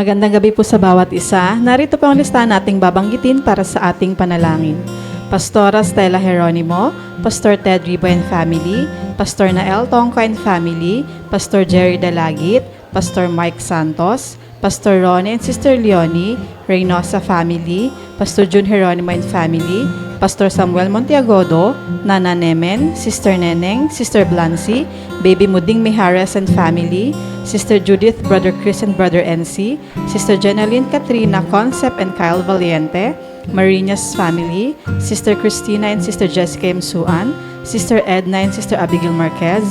Magandang gabi po sa bawat isa. Narito po ang listahan nating babanggitin para sa ating panalangin. Pastora Stella Jeronimo, Pastor Ted Ribo and Family, Pastor Nael Tongco and Family, Pastor Jerry Dalagit, Pastor Mike Santos, Pastor Ronnie and Sister Leonie, Reynosa Family, Pastor June Jeronimo and Family, Pastor Samuel Montiagodo, Nana Nemen, Sister Neneng, Sister Blancy, Baby Muding Mijares and Family, Sister Judith, Brother Chris and Brother NC, Sister Jenaline Katrina Concept and Kyle Valiente, Marinas Family, Sister Christina and Sister Jessica Msuan, Sister Edna and Sister Abigail Marquez,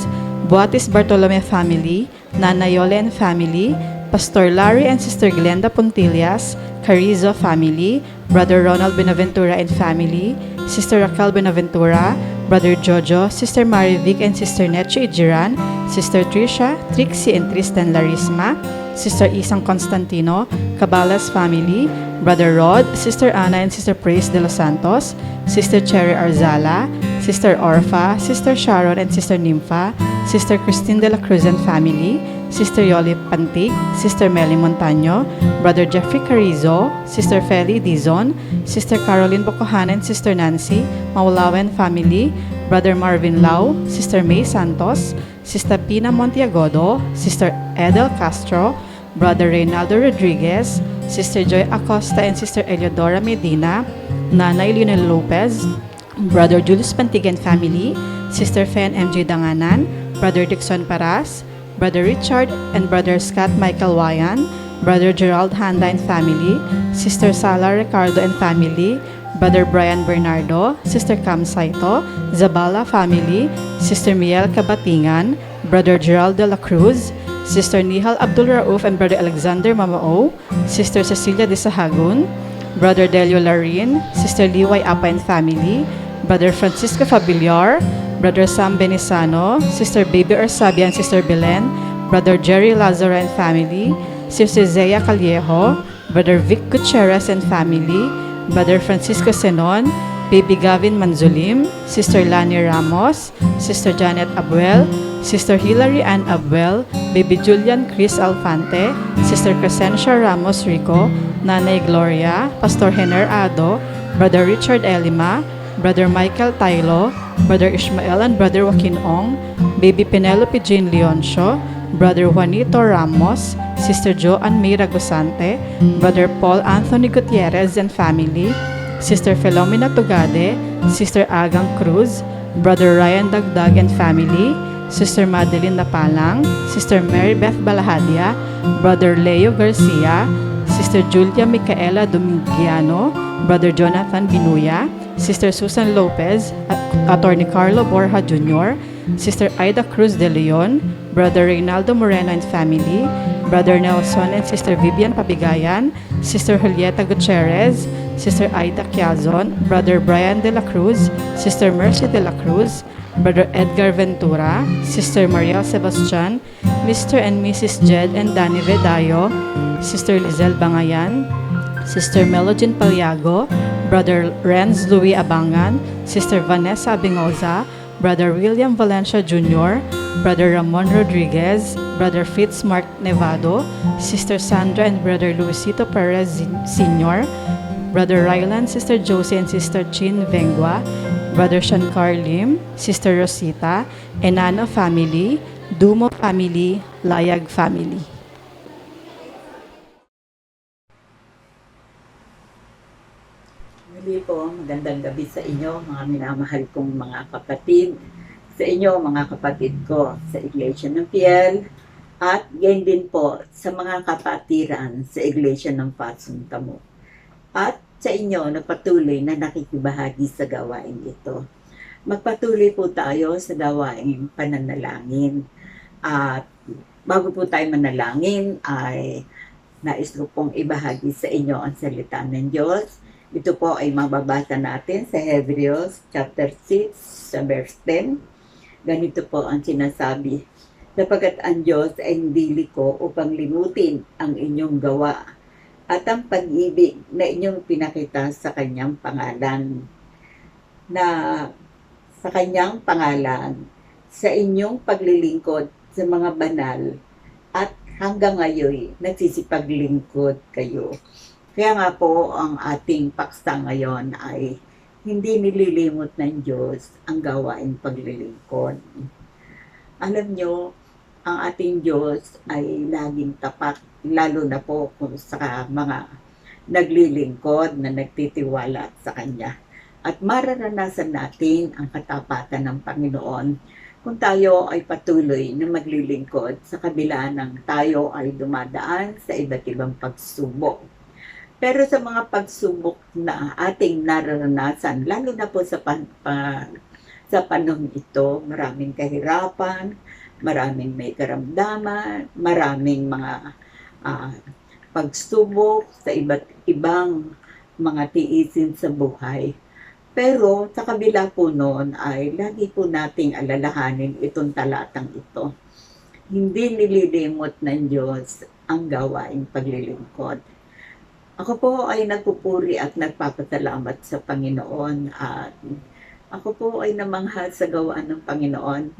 Buatis Bartolome Family, Nana Yole and Family, Pastor Larry and Sister Glenda Puntillas, Carizo Family, Brother Ronald Benaventura and Family, Sister Raquel Benaventura, Brother Jojo, Sister Marivic and Sister Necho Ijiran, Sister Trisha, Trixie and Tristan Larisma, Sister Isang Constantino, Cabalas Family, Brother Rod, Sister Ana and Sister Praise de los Santos, Sister Cherry Arzala, Sister Orfa, Sister Sharon and Sister Nympha, Sister Christine de la Cruz and Family, Sister Yoli Pantig, Sister Melly Montaño, Brother Jeffrey Carizo, Sister Feli Dizon, Sister Caroline Bocohan and Sister Nancy, Maulawen Family, Brother Marvin Lau, Sister May Santos, Sister Pina Montiagodo, Sister Edel Castro, Brother Reynaldo Rodriguez, Sister Joy Acosta and Sister Eliodora Medina, Nanay Lionel Lopez, Brother Julius Pantig and Family, Sister Fen MJ Danganan, Brother Dixon Paras, Brother Richard and Brother Scott Michael Wayan, Brother Gerald Handa and Family, Sister Sala Ricardo and Family, Brother Brian Bernardo, Sister Cam Saito, Zabala Family, Sister Miel Kabatingan, Brother Gerald de la Cruz, Sister Nihal Abdul Rauf and Brother Alexander Mamao, Sister Cecilia de Sahagun, Brother Delio Larin, Sister Liway Apa and Family, Brother Francisco Fabiliar, Brother Sam Benisano, Sister Baby Arsabi and Sister Belen, Brother Jerry Lazaro and Family, Sister Zea Callejo, Brother Vic Gutierrez and Family, Brother Francisco Senon, Baby Gavin Manzulim, Sister Lani Ramos, Sister Janet Abuel, Sister Hilary Ann Abuel, Baby Julian Chris Alfante, Sister Crescencia Ramos Rico, Nanay Gloria, Pastor Hener Ado, Brother Richard Elima, Brother Michael Tailo, Brother Ishmael and Brother Joaquin Ong, Baby Penelope Jane Leoncio, Brother Juanito Ramos, Sister Joanne May Ragosante, Brother Paul Anthony Gutierrez and Family, Sister Filomena Tugade, Sister Agang Cruz, Brother Ryan Dagdag and Family, Sister Madeline Napalang, Sister Mary Beth Balahadia, Brother Leo Garcia, Sister Julia Micaela Domingiano, Brother Jonathan Binuya, Sister Susan Lopez, Attorney Carlo Borja Jr., Sister Aida Cruz de Leon, Brother Reynaldo Moreno and Family, Brother Nelson and Sister Vivian Pabigayan, Sister Julieta Gutierrez, Sister Aida Quiazon, Brother Brian de la Cruz, Sister Mercy de la Cruz, Brother Edgar Ventura, Sister Mariel Sebastian, Mr. and Mrs. Jed and Danny Vedayo, Sister Lizelle Bangayan, Sister Melogin Paliago, Brother Renz Louis Abangan, Sister Vanessa Abingoza, Brother William Valencia Jr., Brother Ramon Rodriguez, Brother Fitzmark Nevado, Sister Sandra and Brother Luisito Perez Sr., Brother Rylan, Sister Josie and Sister Chin Vengua, Brother Shankar Lim, Sister Rosita, Enano Family, Dumo Family, Layag Family. Muli po, magandang gabi sa inyo, mga minamahal kong mga kapatid, sa inyo, mga kapatid ko sa Iglesia ng Piel, at gayon din po sa mga kapatiran sa Iglesia ng Patsum Tamo. At sa inyo na patuloy na nakikibahagi sa gawain ito. Magpatuloy po tayo sa gawaing pananalangin. At bago po tayo manalangin, ay nais ko pong ibahagi sa inyo ang salita ng Diyos. Ito po ay mababasa natin sa Hebrews chapter 6 sa verse 10. Ganito po ang sinasabi, sapagkat ang Diyos ay hindi liko upang limutin ang inyong gawa at ang pag-ibig na inyong pinakita sa kanyang pangalan. Na sa kanyang pangalan, sa inyong paglilingkod sa mga banal at hanggang ngayon nagsisipaglingkod kayo. Kaya nga po ang ating paksa ngayon ay hindi nililimot ng Diyos ang gawaing paglilingkod. Alam nyo, ang ating Diyos ay laging tapat, lalo na po kung sa mga naglilingkod na nagtitiwala sa Kanya. At mararanasan natin ang katapatan ng Panginoon kung tayo ay patuloy na maglilingkod sa kabila ng tayo ay dumadaan sa iba't ibang pagsubok. Pero sa mga pagsubok na ating nararanasan, lalo na po sa panahon ito, maraming kahirapan, maraming may karamdaman, maraming mga pagsubok sa iba't ibang mga tiisin sa buhay. Pero sa kabila po noon ay lagi po nating alalahanin itong talatang ito. Hindi nililimot ng Diyos ang gawaing paglilingkod. Ako po ay nagpupuri at nagpapasalamat sa Panginoon at ako po ay namangha sa gawaan ng Panginoon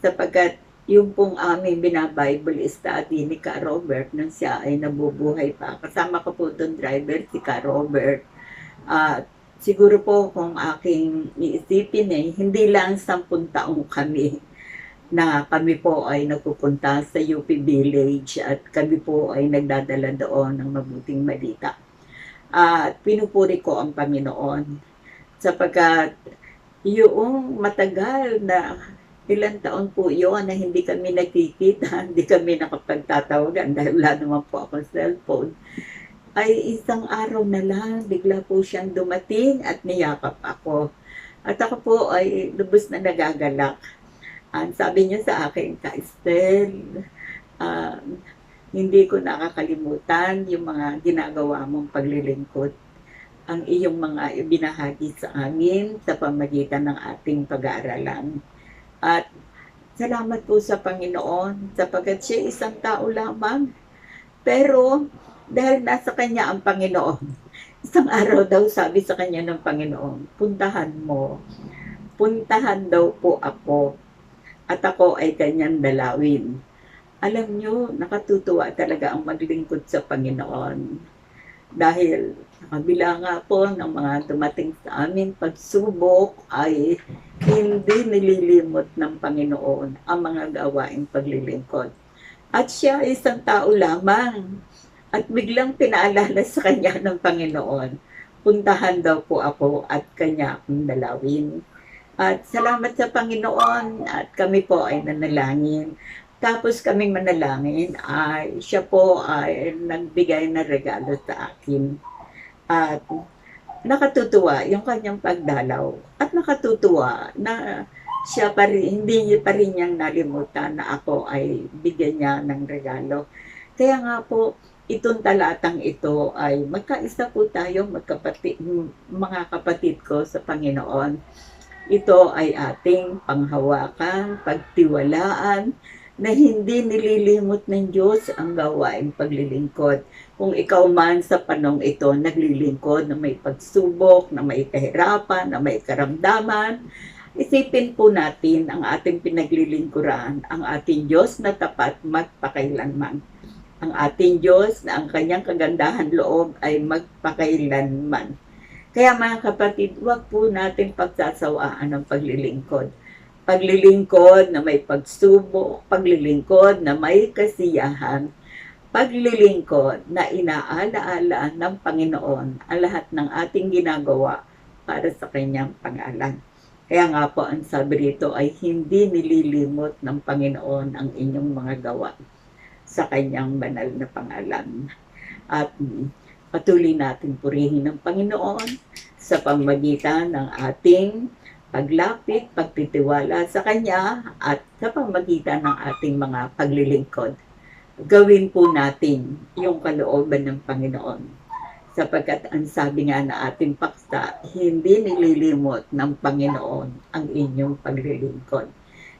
sapagkat yung pong aming binabible study ni Ka Robert nang siya ay nabubuhay pa. Kasama ko po doon driver si Ka Robert. Siguro po kung aking iisipin hindi lang 10 taong kami na kami po ay nagpupunta sa UP Village at kami po ay nagdadala doon ng mabuting balita. At pinupuri ko ang Panginoon sapagkat yung matagal na ilang taon po yun na hindi kami nagkikita, hindi kami nakapagtatawagan dahil wala naman po akong cellphone. Ay isang araw na lang, bigla po siyang dumating at niyakap ako. At ako po ay lubos na nagagalak. Sabi niya sa akin, Ka Estel, hindi ko nakakalimutan yung mga ginagawa mong paglilingkod. Ang iyong mga ibinahagi sa amin sa pamagitan ng ating pag-aaralan. At salamat po sa Panginoon sapagkat siya isang tao lamang. Pero dahil nasa kanya ang Panginoon, isang araw daw sabi sa kanya ng Panginoon, puntahan mo. Puntahan daw po ako at ako ay kanyang dalawin. Alam nyo, nakatutuwa talaga ang maglingkod sa Panginoon. Dahil kabila nga po ng mga dumating sa amin pagsubok ay hindi nililimot ng Panginoon ang mga gawaing paglilingkod. At siya ay isang tao lamang. At biglang pinaalala sa kanya ng Panginoon, puntahan daw po ako at kanya akong dalawin. At salamat sa Panginoon at kami po ay nanalangin. Tapos kaming manalangin ay siya po ay nagbigay na regalo sa akin. At nakatutuwa yung kanyang pagdalaw. At nakatutuwa na siya pa rin, hindi pa rin niyang nalimutan na ako ay bigyan niya ng regalo. Kaya nga po, itong talatang ito ay magkaisa po tayo mga kapatid ko sa Panginoon. Ito ay ating panghawakan, pagtiwalaan, na hindi nililimot ng Diyos ang gawaing paglilingkod. Kung ikaw man sa panong ito naglilingkod na may pagsubok, na may kahirapan, na may karamdaman, isipin po natin ang ating pinaglilingkuran, ang ating Diyos na tapat magpakailanman. Ang ating Diyos na ang kanyang kagandahan loob ay magpakailanman. Kaya mga kapatid, huwag po natin pagsasawaan ang paglilingkod. Paglilingkod na may pagsubok, paglilingkod na may kasiyahan, paglilingkod na inaalaala ng Panginoon ang lahat ng ating ginagawa para sa kanyang pangalan. Kaya nga po ang sabi rito ay hindi nililimot ng Panginoon ang inyong mga gawa sa kanyang banal na pangalan. At patuloy natin purihin ng Panginoon sa pamamagitan ng ating paglapit, pagtitiwala sa Kanya at sa pamamagitan ng ating mga paglilingkod. Gawin po natin yung kalooban ng Panginoon. Sapagkat ang sabi nga na ating paksa, hindi nililimot ng Panginoon ang inyong paglilingkod.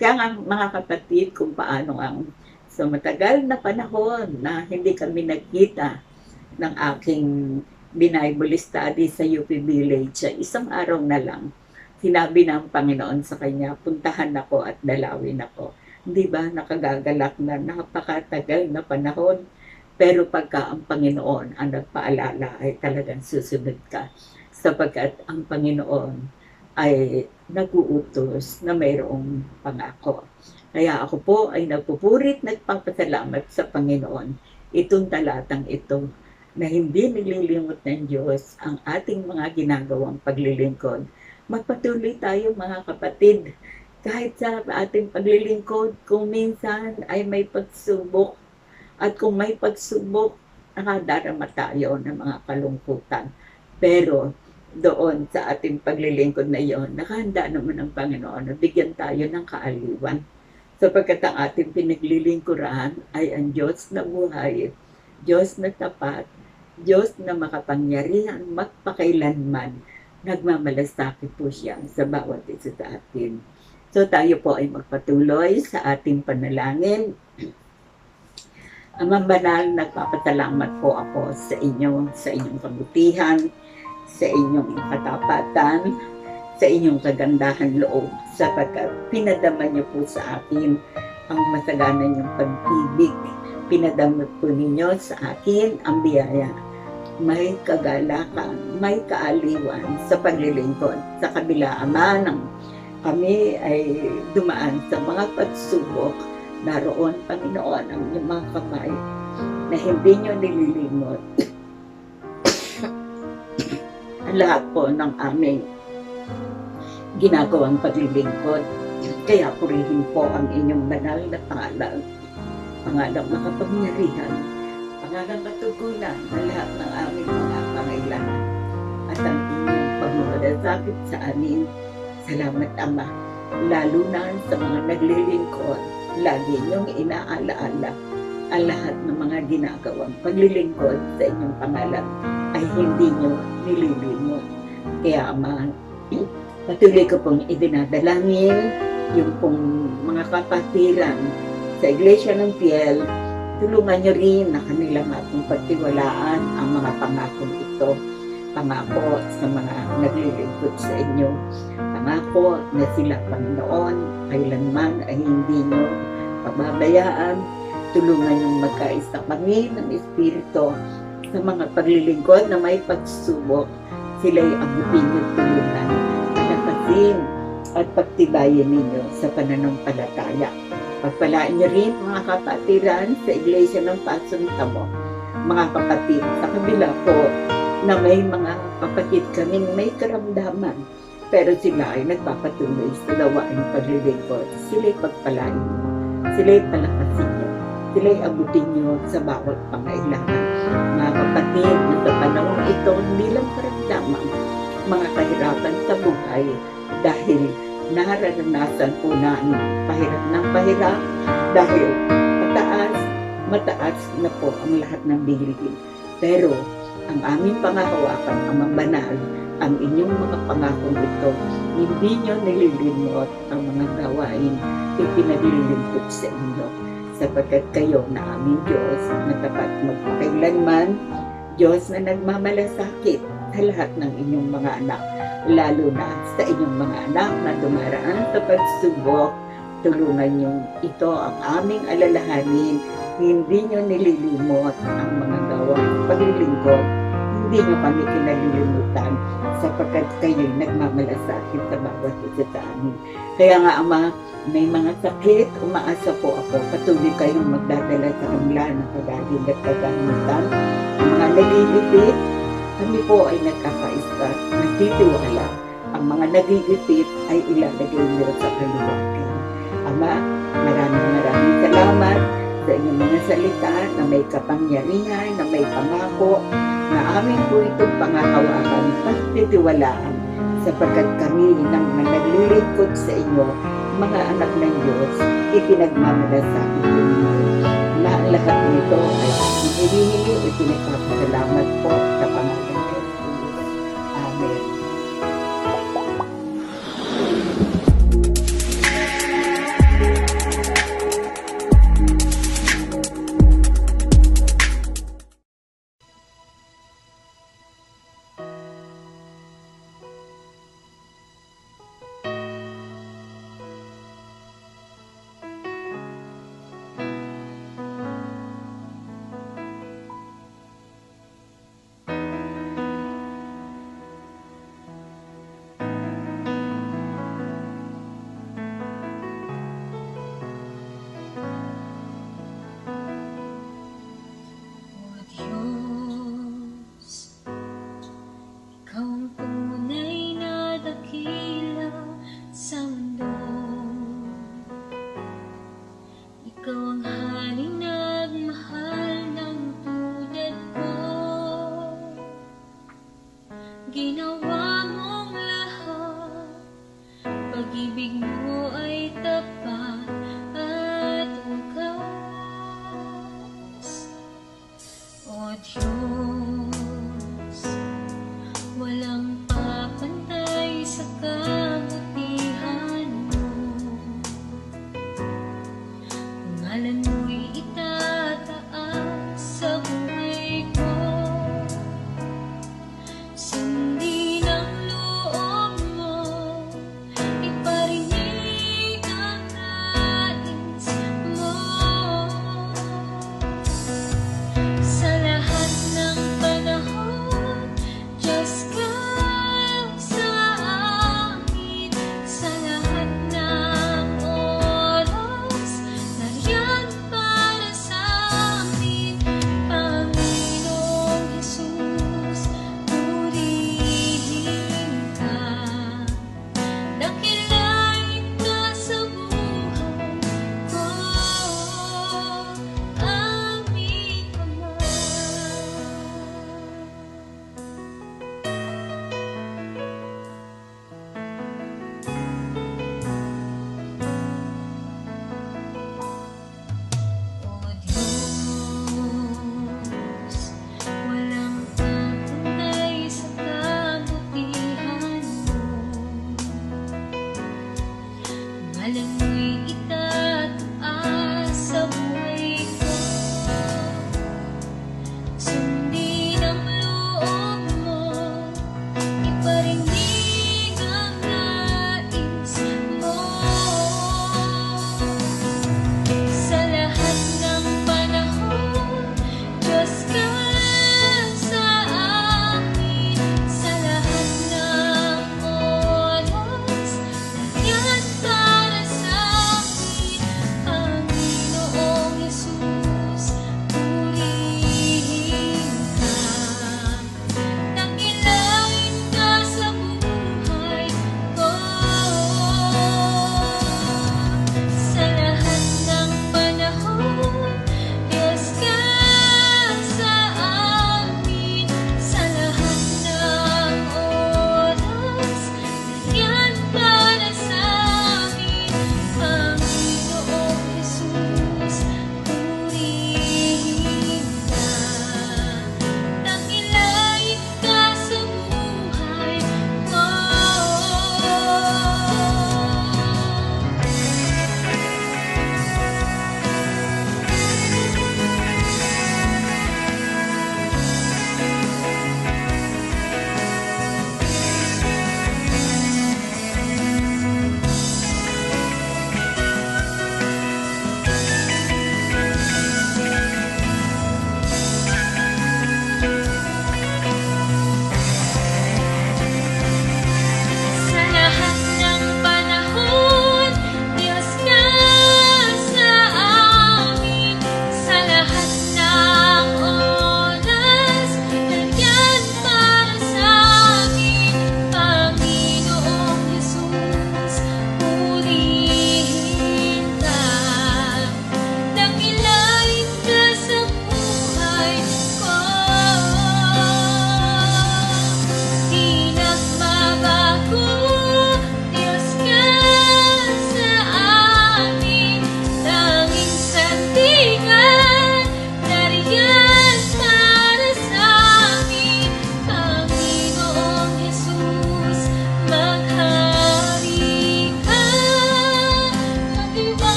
Kaya nga mga kapatid, kung paano ang sa matagal na panahon na hindi kami nagkita ng aking Bible study sa UP Village, isang araw na lang, sinabi ng Panginoon sa kanya, puntahan ako at dalawin ako. Di ba, nakagagalak na napakatagal na panahon. Pero pagka ang Panginoon ang nagpaalala ay talagang susunod ka. Sapagkat ang Panginoon ay nag-uutos na mayroong pangako. Kaya ako po ay nagpupurit, nagpapasalamat sa Panginoon. Itong talatang ito na hindi nililimot ng Diyos ang ating mga ginagawang paglilingkod. Magpatuloy tayo mga kapatid. Kahit sa ating paglilingkod, kung minsan ay may pagsubok, at kung may pagsubok, nakadarama tayo ng mga kalungkutan. Pero doon sa ating paglilingkod na iyon, nakahanda naman ang Panginoon na bigyan tayo ng kaaliwan. Sapagkat ang ating pinaglilingkuran ay ang Diyos na buhay, Diyos na tapat, Diyos na makapangyarihan magpakailanman. Nagmamalasakit po siya sa bawat isa sa atin. So tayo po ay magpatuloy sa ating panalangin. Amang banal, nagpapasalamat po ako sa inyong kabutihan, sa inyong katapatan, sa inyong kagandahan loob, sapagkat pinadama niyo po sa akin ang masagana niyong pag-ibig. Pinadama po ninyo sa akin ang biyaya. May kagalakan, may kaaliwan sa paglilingkod. Sa kabila ng kami ay dumaan sa mga pagsubok, naroon, Panginoon, ang inyong mga kamay na hindi nyo nililimot ang lahat po ng aming ginagawang paglilingkod. Kaya purihin po ang inyong banal na pangalan, pangalang makapangyarihan, pangalang katugunan ng lahat ng aming mga pangailangan at ang inyong pagmamalasakit sa amin. Salamat, Ama, lalo na sa mga naglilingkod. Lagi niyong inaalaala ang lahat ng mga ginagawang paglilingkod sa inyong pangalan ay hindi niyo nililimot. Kaya, Ama, patuloy ko pong idinadalangin yung pong mga kapatiran sa Iglesia ng Piel. Tulungan niyo rin na kanilang atong pagtiwalaan ang mga pangakong ito. Pangako sa mga naglilingkod sa inyo. Pangako na sila, Panginoon, kailanman ay hindi nyo pababayaan. Tulungan yung magkaisa kami ng Espiritu sa mga paglilingkod na may pagsubok. Sila'y abutin nyo, tulungan, palakasin at pagtibayin ninyo sa pananampalataya. Pagpalaan nyo rin mga kapatiran sa Iglesia ng Pasong Tamo. Mga kapatid, sa kabila po na may mga kapatid kaming may karamdaman, pero sila ay nagpapatuloy sa gawaing paglilingkod. Sila'y pagpalain nyo, sila'y palakasin nyo, sila'y abutin nyo sa bawat pangailangan. Mga kapatid, sa panahon ito, hindi lang karamdaman, mga kahirapan sa buhay, dahil nararanasan po namin pahirap ng pahirap, dahil mataas na po ang lahat ng bilihin. Pero ang aming pangahawakan, Amang Banal, ang inyong mga pangakong ito, hindi nyo nililimot ang mga gawain ipinaglilingkod sa inyo, sapagkat kayo na aming Diyos na tapat magpakailanman, Diyos na nagmamalasakit sa lahat ng inyong mga anak, lalo na sa inyong mga anak na dumaraan sa pagsubok. Tulungan nyo ito ang aming alalahanin. Hindi nyo nililimot ang mga gawaing paglilingkod. Hindi nyo kami kinalilimutan, sapagkat kayo'y nagmamalasakit sa bawat isa sa amin. Kaya nga, Ama, may mga sakit, umaasa po ako, patuloy kayong magdadala sa kanila ng kagaling at kagamutan. Ang mga nalilipit, kami po ay nagkakaisa, nagtitiwala. Ang mga nagigipit ay ilalagay nyo sa kaluwagan. Ama, maraming salamat sa inyong mga salita na may kapangyarihan, na may pangako, na amin po itong pangahawakan, pagtitiwalaan, sapagkat kami ng mga naglilingkod sa inyo, mga anak ng Diyos, ipinagmamalasakit po ninyo. Na ang lahat nito ay aking hinihingi, ipinagpapasalamat po sa pangalan ng Jesus. Amen. Ginawa mong lahat, pag-ibig mo